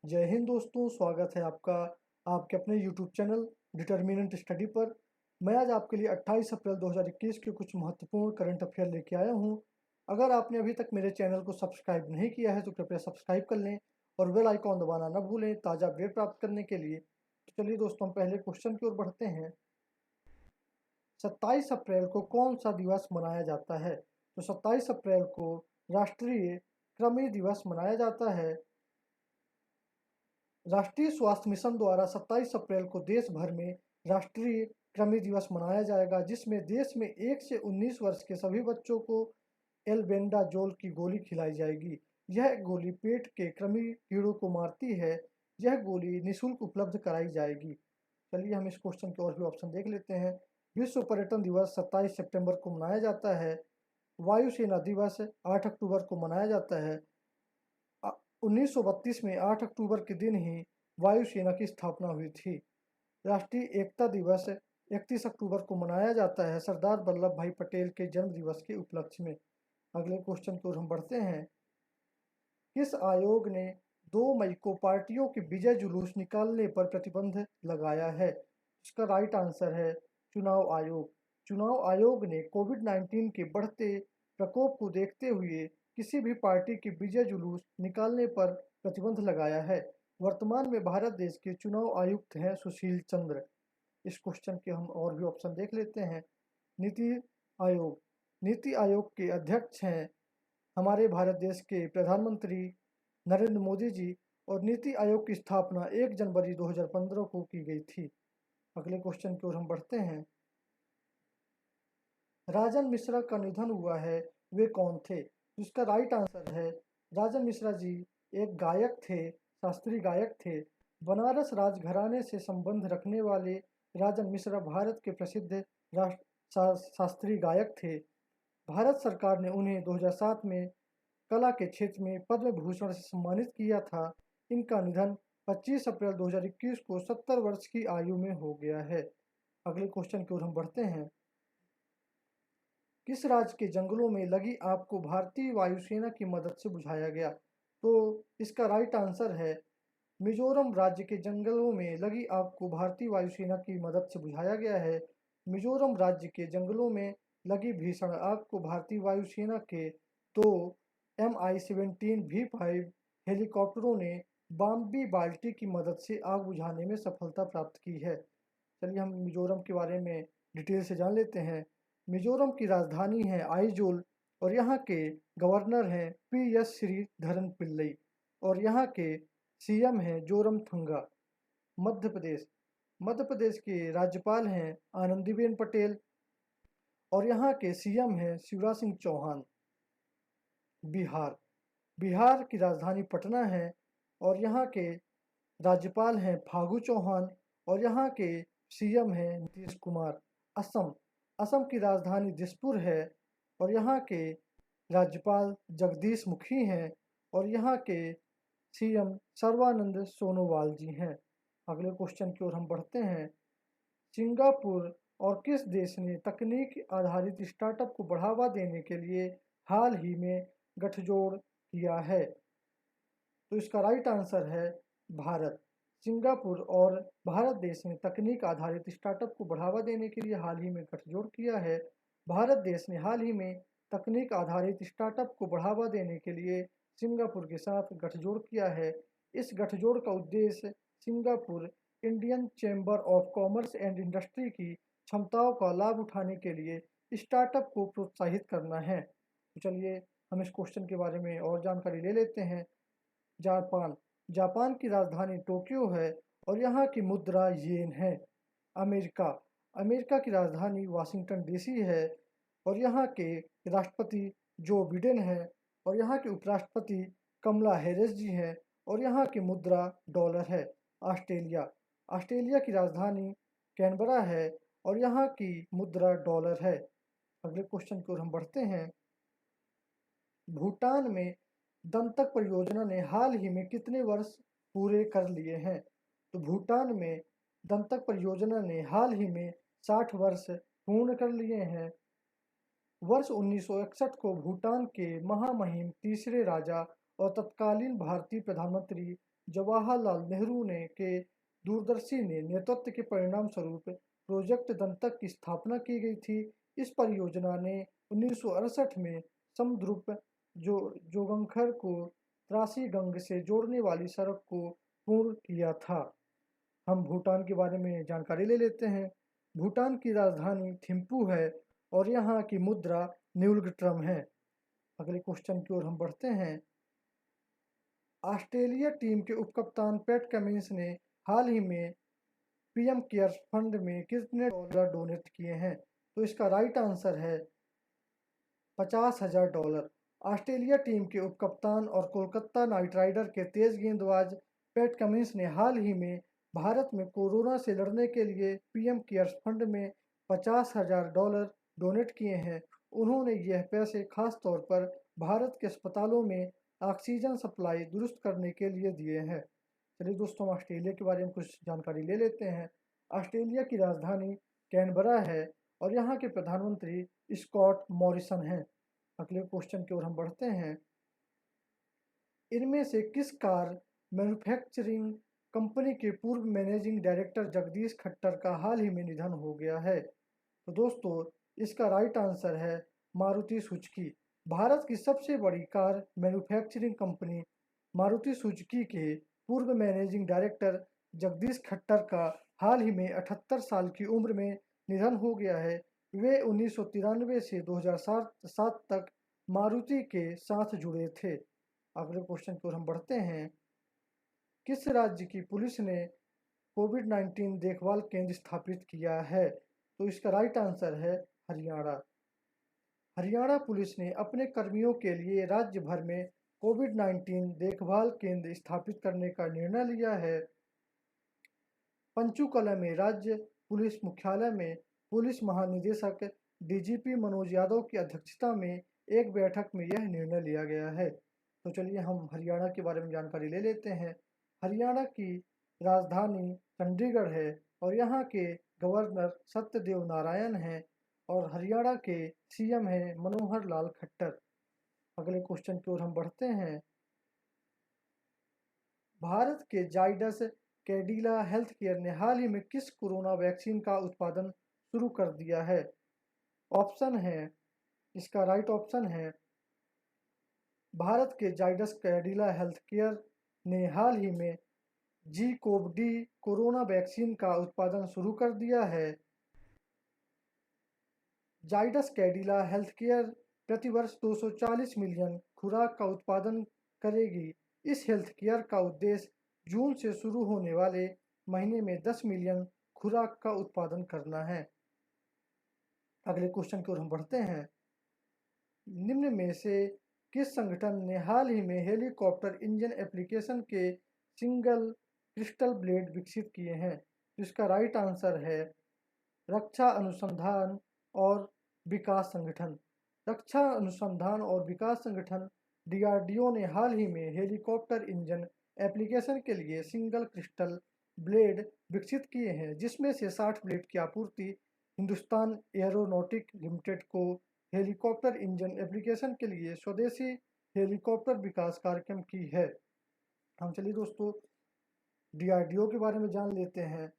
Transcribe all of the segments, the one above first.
जय हिंद दोस्तों, स्वागत है आपका आपके अपने YouTube चैनल डिटर्मिनेंट स्टडी पर। मैं आज आपके लिए 28 अप्रैल 2021 के कुछ महत्वपूर्ण करंट अफेयर लेके आया हूं। अगर आपने अभी तक मेरे चैनल को सब्सक्राइब नहीं किया है तो कृपया सब्सक्राइब कर लें और बेल आइकॉन दबाना न भूलें ताज़ा अपडेट प्राप्त करने के लिए। तो चलिए दोस्तों, हम पहले क्वेश्चन की ओर बढ़ते हैं। 27 अप्रैल को कौन सा दिवस मनाया जाता है? तो 27 अप्रैल को राष्ट्रीय कृमि दिवस मनाया जाता है। राष्ट्रीय स्वास्थ्य मिशन द्वारा 27 अप्रैल को देश भर में राष्ट्रीय कृमि दिवस मनाया जाएगा, जिसमें देश में 1 से 19 वर्ष के सभी बच्चों को एल्बेंडाजोल की गोली खिलाई जाएगी। यह गोली पेट के कृमि कीड़ों को मारती है। यह गोली निःशुल्क उपलब्ध कराई जाएगी। चलिए हम इस क्वेश्चन के और भी ऑप्शन देख लेते हैं। विश्व पर्यटन दिवस 27 सितंबर को मनाया जाता है। वायुसेना दिवस 8 अक्टूबर को मनाया जाता है। 1932 में 8 अक्टूबर के दिन ही वायुसेना की स्थापना हुई थी। राष्ट्रीय एकता दिवस 31 अक्टूबर को मनाया जाता है सरदार वल्लभ भाई पटेल के जन्म दिवस के उपलक्ष्य में। अगले क्वेश्चन की ओर हम बढ़ते हैं। किस आयोग ने 2 मई को पार्टियों के विजय जुलूस निकालने पर प्रतिबंध लगाया है? इसका राइट आंसर है चुनाव आयोग। चुनाव आयोग ने कोविड-19 के बढ़ते प्रकोप को देखते हुए किसी भी पार्टी के विजय जुलूस निकालने पर प्रतिबंध लगाया है। वर्तमान में भारत देश के चुनाव आयुक्त हैं सुशील चंद्र। इस क्वेश्चन के हम और भी ऑप्शन देख लेते हैं। नीति आयोग। नीति आयोग के अध्यक्ष हैं हमारे भारत देश के प्रधानमंत्री नरेंद्र मोदी जी, और नीति आयोग की स्थापना 1 जनवरी 2015 को की गई थी। अगले क्वेश्चन की ओर हम बढ़ते हैं। राजन मिश्रा का निधन हुआ है, वे कौन थे? इसका राइट आंसर है राजन मिश्रा जी एक गायक थे, शास्त्रीय गायक थे। बनारस राजघराने से संबंध रखने वाले राजन मिश्रा भारत के प्रसिद्ध शास्त्रीय गायक थे। भारत सरकार ने उन्हें 2007 में कला के क्षेत्र में पद्म भूषण से सम्मानित किया था। इनका निधन 25 अप्रैल 2021 को 70 वर्ष की आयु में हो गया है। अगले क्वेश्चन की ओर हम बढ़ते हैं। किस राज्य के जंगलों में लगी आग को भारतीय वायुसेना की मदद से बुझाया गया? तो इसका राइट आंसर है मिजोरम राज्य के जंगलों में लगी आग को भारतीय वायुसेना की मदद से बुझाया गया है। मिजोरम राज्य के जंगलों में लगी भीषण आग को भारतीय वायुसेना के 2 MI-17 V5 हेलीकॉप्टरों ने बाम्बी बाल्टी की मदद से आग बुझाने में सफलता प्राप्त की है। चलिए हम मिजोरम के बारे में डिटेल से जान लेते हैं। मिजोरम की राजधानी है आइजोल और यहाँ के गवर्नर हैं PS श्रीधरन पिल्लई और यहाँ के CM हैं जोरमथंगा। मध्य प्रदेश। मध्य प्रदेश के राज्यपाल हैं आनंदीबेन पटेल और यहाँ के CM हैं शिवराज सिंह चौहान। बिहार। बिहार की राजधानी पटना है और यहाँ के राज्यपाल हैं फागू चौहान और यहाँ के CM हैं नीतीश कुमार। असम। असम की राजधानी दिसपुर है और यहाँ के राज्यपाल जगदीश मुखी हैं और यहाँ के CM सर्बानंद सोनोवाल जी हैं। अगले क्वेश्चन की ओर हम बढ़ते हैं। सिंगापुर और किस देश ने तकनीक आधारित स्टार्टअप को बढ़ावा देने के लिए हाल ही में गठजोड़ किया है? तो इसका राइट आंसर है भारत। सिंगापुर और भारत देश ने तकनीक आधारित स्टार्टअप को बढ़ावा देने के लिए हाल ही में गठजोड़ किया है। भारत देश ने हाल ही में तकनीक आधारित स्टार्टअप को बढ़ावा देने के लिए सिंगापुर के साथ गठजोड़ किया है। इस गठजोड़ का उद्देश्य Singapore Indian chamber of commerce and industry की क्षमताओं का लाभ उठाने के लिए स्टार्टअप को प्रोत्साहित करना है। तो चलिए हम इस क्वेश्चन के बारे में और जानकारी ले लेते हैं। जापान। जापान की राजधानी टोक्यो है और यहाँ की मुद्रा येन है। अमेरिका। अमेरिका की राजधानी वाशिंगटन DC है और यहाँ के राष्ट्रपति जो बिडेन है और यहाँ के उपराष्ट्रपति कमला हैरिस जी हैं और यहाँ की मुद्रा डॉलर है। ऑस्ट्रेलिया। ऑस्ट्रेलिया की राजधानी कैनबरा है और यहाँ की मुद्रा डॉलर है। अगले क्वेश्चन की ओर हम बढ़ते हैं। भूटान में दंतक परियोजना ने हाल ही में कितने वर्ष पूरे कर लिए हैं? तो भूटान में दंतक परियोजना ने हाल ही में 60 वर्ष पूर्ण कर लिए हैं। वर्ष 1961 को भूटान के महामहिम तीसरे राजा और तत्कालीन भारतीय प्रधानमंत्री जवाहरलाल नेहरू ने के दूरदर्शी ने नेतृत्व के परिणाम स्वरूप प्रोजेक्ट दंतक की स्थापना की गई थी। इस परियोजना ने 1968 में समद्रुप जोगंखर को त्रासीगंग से जोड़ने वाली सड़क को पूर्ण किया था। हम भूटान के बारे में जानकारी ले लेते हैं। भूटान की राजधानी थिम्पू है और यहाँ की मुद्रा न्यूलगट्रम है। अगले क्वेश्चन की ओर हम बढ़ते हैं। ऑस्ट्रेलिया टीम के उपकप्तान पैट कमिंस ने हाल ही में पीएम केयर्स फंड में कितने डॉलर डोनेट किए हैं? तो इसका राइट आंसर है $50,000। ऑस्ट्रेलिया टीम के उपकप्तान और कोलकाता नाइट राइडर के तेज गेंदबाज पैट कमिंस ने हाल ही में भारत में कोरोना से लड़ने के लिए पीएम केयर्स फंड में $50,000 डोनेट किए हैं। उन्होंने यह पैसे खास तौर पर भारत के अस्पतालों में ऑक्सीजन सप्लाई दुरुस्त करने के लिए दिए हैं। चलिए दोस्तों, हम ऑस्ट्रेलिया के बारे में कुछ जानकारी ले लेते हैं। ऑस्ट्रेलिया की राजधानी कैनबरा है और यहाँ के प्रधानमंत्री स्कॉट मॉरिसन हैं। अगले क्वेश्चन की ओर हम बढ़ते हैं। इनमें से किस कार मैन्युफैक्चरिंग कंपनी के पूर्व मैनेजिंग डायरेक्टर जगदीश खट्टर का हाल ही में निधन हो गया है? तो दोस्तों, इसका राइट आंसर है मारुति सुजुकी। भारत की सबसे बड़ी car manufacturing company Maruti Suzuki के पूर्व मैनेजिंग डायरेक्टर जगदीश खट्टर का हाल ही में 78 साल की उम्र में निधन हो गया है। वे 1993 से 2007 तक मारुति के साथ जुड़े थे। अगले क्वेश्चन की ओर हम बढ़ते हैं। किस राज्य की पुलिस ने कोविड-19 देखभाल केंद्र स्थापित किया है? तो इसका राइट आंसर है हरियाणा। हरियाणा पुलिस ने अपने कर्मियों के लिए राज्य भर में कोविड-19 देखभाल केंद्र स्थापित करने का निर्णय लिया है। पंचकुला में राज्य पुलिस मुख्यालय में पुलिस महानिदेशक डीजीपी मनोज यादव की अध्यक्षता में एक बैठक में यह निर्णय लिया गया है। तो चलिए हम हरियाणा के बारे में जानकारी ले लेते हैं। हरियाणा की राजधानी चंडीगढ़ है और यहाँ के गवर्नर सत्यदेव नारायण हैं और हरियाणा के सीएम हैं मनोहर लाल खट्टर। अगले क्वेश्चन की ओर हम बढ़ते हैं। भारत के जाइडस कैडिला हेल्थ केयर ने हाल ही में किस कोरोना वैक्सीन का उत्पादन शुरू कर दिया है? ऑप्शन है, इसका राइट ऑप्शन है भारत के जाइडस कैडिला हेल्थ केयर ने हाल ही में जी-कोव-डी कोरोना वैक्सीन का उत्पादन शुरू कर दिया है। जाइडस कैडिला हेल्थ केयर प्रतिवर्ष 240 मिलियन खुराक का उत्पादन करेगी। इस हेल्थ केयर का उद्देश्य जून से शुरू होने वाले महीने में 10 मिलियन खुराक का उत्पादन करना है। अगले क्वेश्चन की ओर हम बढ़ते हैं। निम्न में से किस संगठन ने हाल ही में हेलीकॉप्टर इंजन एप्लीकेशन के सिंगल क्रिस्टल ब्लेड विकसित किए हैं? इसका राइट आंसर है रक्षा अनुसंधान और विकास संगठन। रक्षा अनुसंधान और विकास संगठन डीआरडीओ ने हाल ही में हेलीकॉप्टर इंजन एप्लीकेशन के लिए सिंगल क्रिस्टल ब्लेड विकसित किए हैं, जिसमें से 60 ब्लेड की आपूर्ति हिंदुस्तान एयरोनॉटिक लिमिटेड को हेलीकॉप्टर इंजन एप्लीकेशन के लिए स्वदेशी हेलीकॉप्टर विकास कार्यक्रम की है। हम चलिए दोस्तों डीआरडीओ के बारे में जान लेते हैं।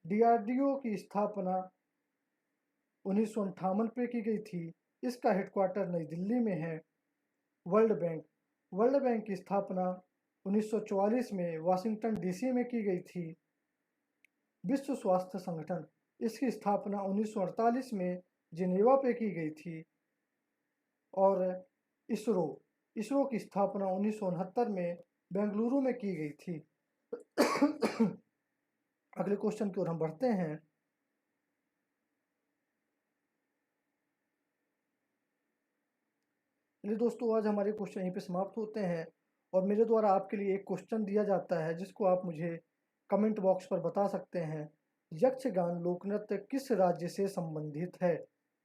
डीआरडीओ की स्थापना 1958 पे की गई थी। इसका हेडक्वार्टर नई दिल्ली में है। वर्ल्ड बैंक की स्थापना 1944 में वाशिंगटन डीसी में की गई थी। विश्व स्वास्थ्य संगठन, इसकी स्थापना 1948 में जिनेवा पे की गई थी। और इसरो की स्थापना 1969 में बेंगलुरु में की गई थी। अगले क्वेश्चन की ओर हम बढ़ते हैं। चलिए दोस्तों, आज हमारे क्वेश्चन यहीं पे समाप्त होते हैं और मेरे द्वारा आपके लिए एक क्वेश्चन दिया जाता है जिसको आप मुझे कमेंट बॉक्स पर बता सकते हैं। यक्षगान लोक नृत्य किस राज्य से संबंधित है?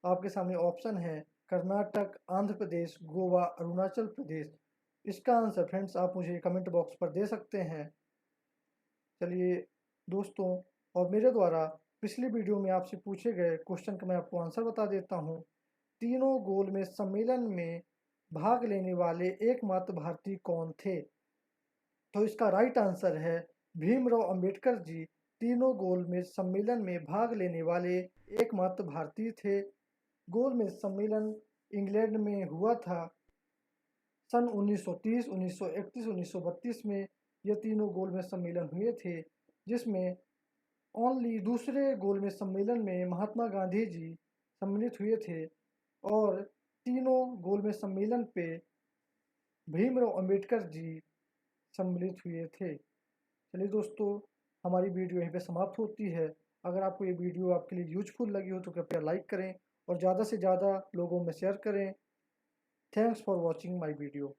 आपके सामने ऑप्शन है कर्नाटक, आंध्र प्रदेश, गोवा, अरुणाचल प्रदेश। इसका आंसर फ्रेंड्स आप मुझे कमेंट बॉक्स पर दे सकते हैं। चलिए दोस्तों, और मेरे द्वारा पिछली वीडियो में आपसे पूछे गए क्वेश्चन का मैं आपको आंसर बता देता हूँ। तीनों गोल में सम्मेलन में भाग लेने वाले एकमात्र भारतीय कौन थे? तो इसका राइट आंसर है भीमराव अंबेडकर जी। तीनों गोलमेज सम्मेलन में भाग लेने वाले एकमात्र भारतीय थे। गोलमेज सम्मेलन इंग्लैंड में हुआ था सन 1930, 1931, 1932 में। ये तीनों गोलमेज सम्मेलन हुए थे, जिसमें ओनली दूसरे गोलमेज सम्मेलन में महात्मा गांधी जी सम्मिलित हुए थे और तीनों गोलमेज सम्मेलन पे भीमराव अंबेडकर जी सम्मिलित हुए थे। चलिए दोस्तों, हमारी वीडियो यहीं पे समाप्त होती है। अगर आपको ये वीडियो आपके लिए यूजफुल लगी हो तो कृपया लाइक करें और ज़्यादा से ज़्यादा लोगों में शेयर करें। Thanks for watching my video.